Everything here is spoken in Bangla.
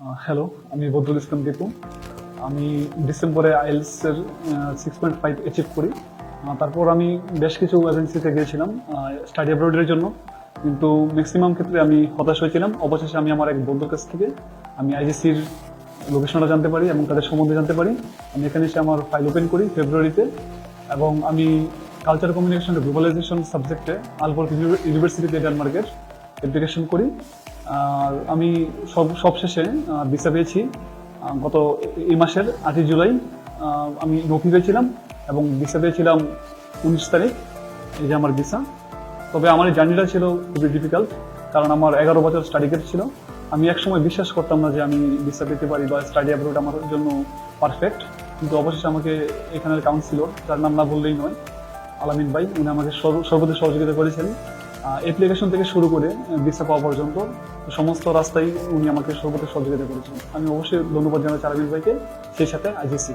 হ্যালো, আমি বদরুল ইসলাম দীপু। আমি ডিসেম্বরে আইএলটিএস এর 6.5 অ্যাচিভ করি। তারপর আমি বেশ কিছু এজেন্সিতে গিয়েছিলাম স্টাডি অ্যাব্রয়েডের জন্য, কিন্তু ম্যাক্সিমাম ক্ষেত্রে আমি হতাশ হয়েছিলাম। অবশেষে আমি আমার এক বন্ধুর কাছ থেকে আমি আইজিসির লোকেশনটা জানতে পারি এবং তাদের সম্বন্ধে জানতে পারি। আমি এখানে এসে আমার ফাইল ওপেন করি ফেব্রুয়ারিতে, এবং আমি কালচার কমিউনিকেশন গ্লোবালাইজেশন সাবজেক্টে আলবর্গ ইউনিভার্সিটিতে ডেনমার্কের অ্যাপ্লিকেশন করি। আর আমি সবশেষে ভিসা পেয়েছি গত এই মাসের 8ই জুলাই। আমি নথি পেয়েছিলাম এবং ভিসা পেয়েছিলাম 19 তারিখ। এই যে আমার ভিসা। তবে আমার এই জার্নিটা ছিল খুবই ডিফিকাল্ট, কারণ আমার 11 বছর স্টাডি গেট ছিল। আমি একসময় বিশ্বাস করতাম না যে আমি ভিসা পেতে পারি বা স্টাডি অ্যাব্রয়েড আমার জন্য পারফেক্ট, কিন্তু অবশেষে আমাকে এখানের কাউন্সিলর, যার নাম না বললেই নয়, আলামিন ভাই, উনি আমাকে সর্বদা সহযোগিতা করেছেন। অ্যাপ্লিকেশন থেকে শুরু করে ভিসা পাওয়া পর্যন্ত সমস্ত রাস্তায় উনি আমাকে সর্বদা সহযোগিতা করেছেন। আমি অবশ্যই ধন্যবাদ জানাচ্ছি আলামিন ভাইকে, সেই সাথে আইজিসি।